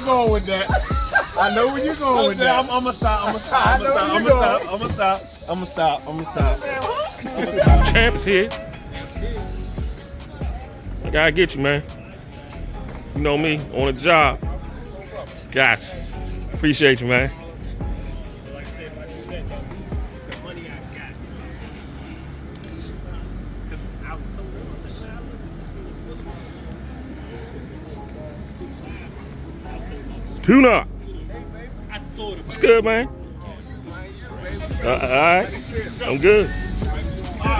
going with that. I know where you're going with that. I'm gonna stop. Champ is here. I gotta get you, man. You know me, on a job. Gotcha. Appreciate you, man. Tune up. What's good, man? All right. I'm good.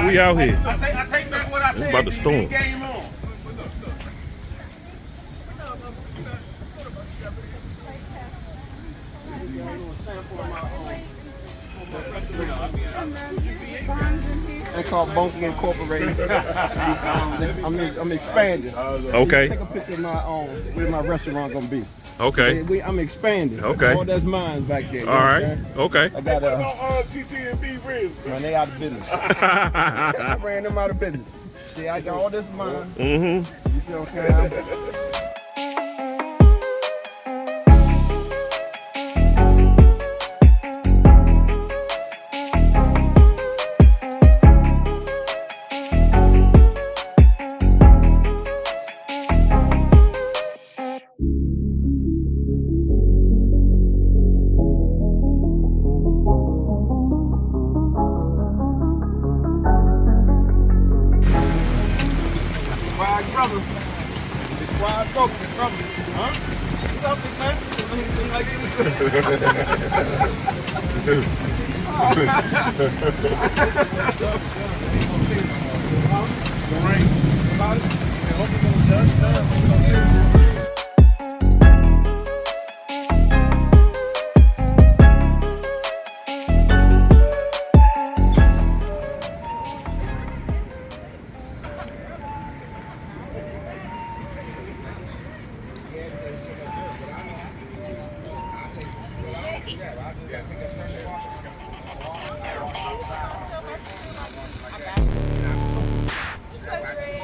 We out here. I take back what I said. It's about to storm. Game on. They called Bunky Incorporated. I'm expanding. Okay. Take a picture of my own. Where my restaurant gonna be? Okay. I'm expanding. Okay. All that's mine back there. All right. Okay. I got TT&B ribs. Man, they out of business. I ran them out of business. See, I got all this mine. Mm-hmm. You see what I'm saying?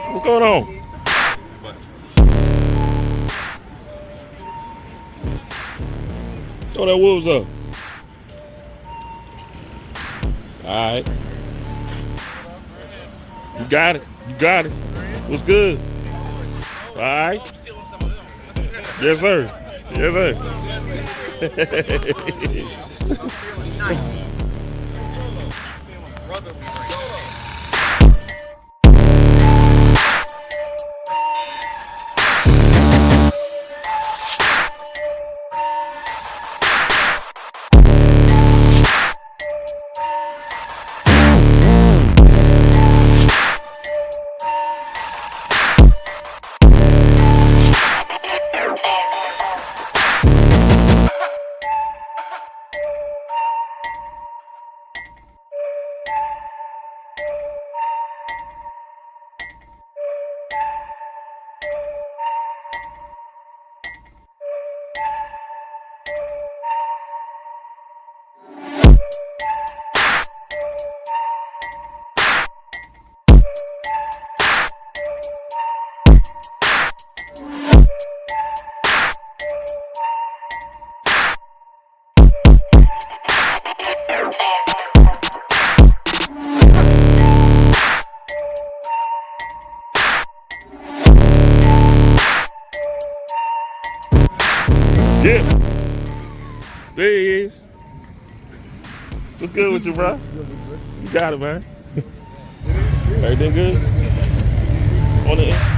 What's going on? Throw that Wolves up. All right. You got it. You got it. What's good? All right. Yes, sir. Yes, sir. Yeah. There he is. What's good with you, bro? You got it, man. Everything good? On the end?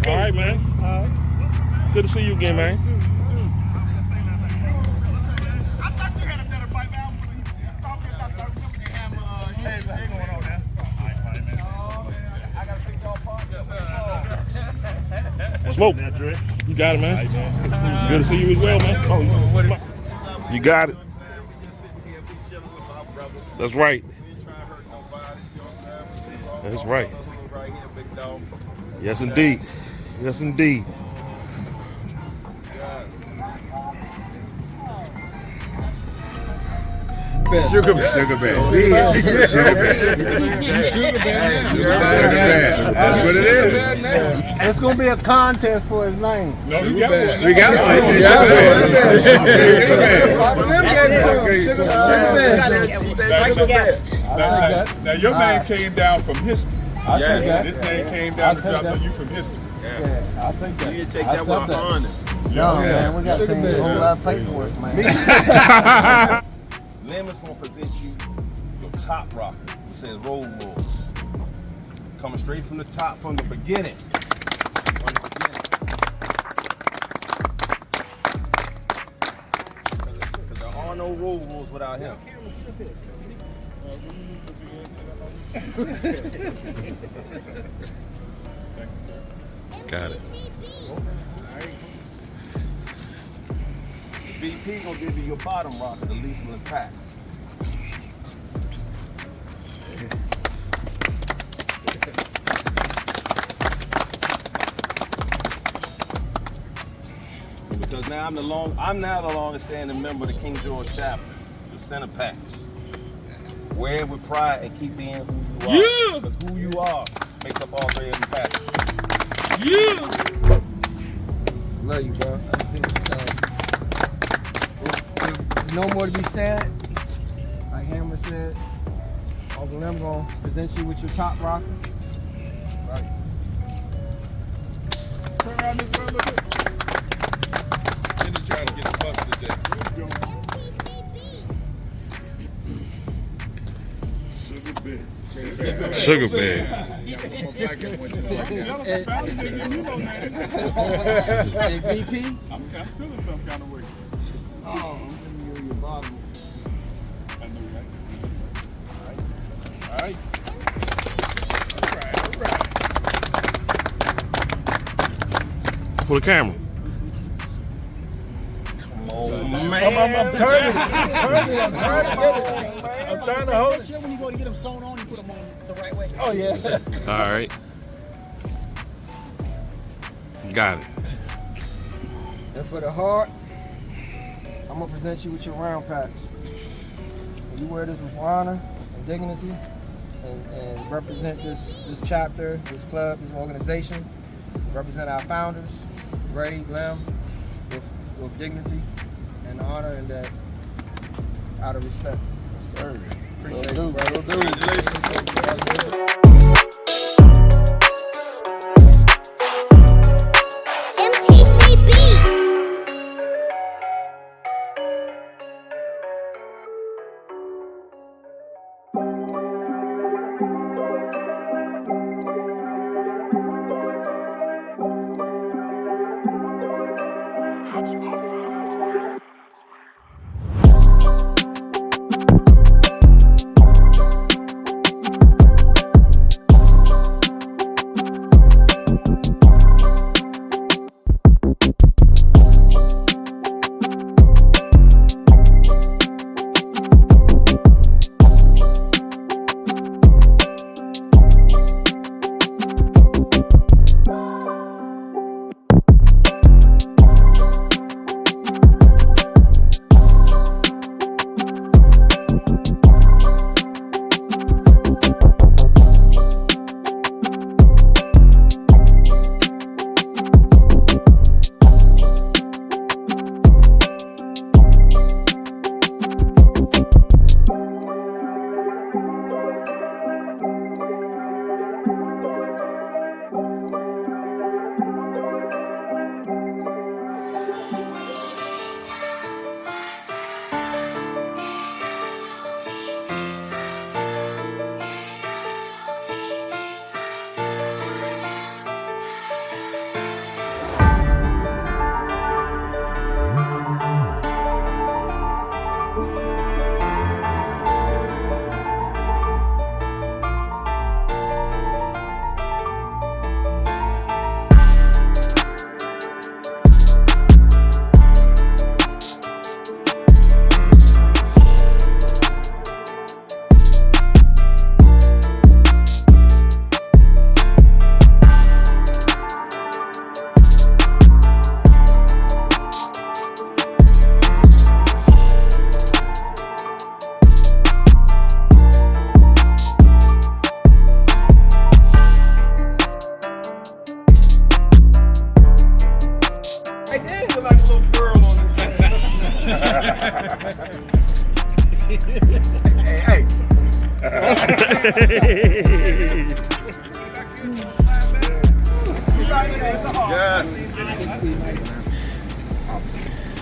All right, man. Good to see you again, man. Smoke. You got it, man. Good to see you as well, man. Oh, you got it. That's right. That's right. Yes, indeed. Yes, indeed. Sugar bear. Sugar bear. That's what it is. It's gonna be a contest for his name. No, we got one. We got one. Now your name came down from history. This name came down to you from history. Yeah, I'll take that. You take that one on it. No, man, we got to change a whole lot of paperwork, man. Lem is going to present you your top rocker. It says Road Wolves. Coming straight from the top, from the beginning. Because there are no Road Wolves without him. Got it. VP gonna give you your bottom rocker, the lethal impact. Because now I'm now the longest standing member of the King George chapter, the center patch. Wear it with pride and keep being who you are. Yeah. Because who you are makes up all three of them patches. Yeah. Love you, bro. No more to be said. Like Hammer said, Uncle Lem gonna present you with your top rocker. Right. Turn around this way, look at. Then you try to get the bus today. Sugar bear. Sugar bear. Hey, BP. I'm feeling some kind of way. Oh, I'm giving you your bottom. I know, right? All right. All right. For the camera. Come on, I'm trying to hold Make sure when you go to get them sewn on, you put them on the right way. Oh, yeah. All right. Got it. And for the heart, I'm gonna present you with your round patch. You wear this with honor and dignity, and represent this chapter, this club, this organization. Represent our founders, Ray, Lem, with dignity and honor, and that out of respect. Yes, sir. Appreciate you, bro. Congratulations. Hey. Yes.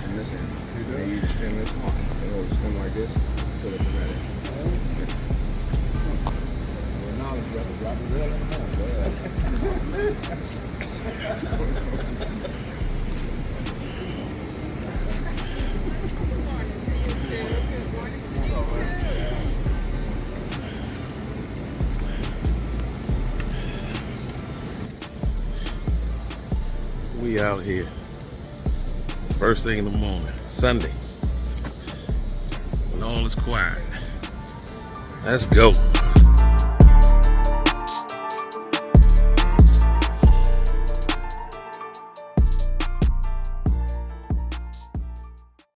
And this end. And you spin this one. And it'll spin like this. Put it in that end. Knowledge, brother. Drop it real in the hand. Go We out here. First thing in the morning, Sunday. When all is quiet. Let's go.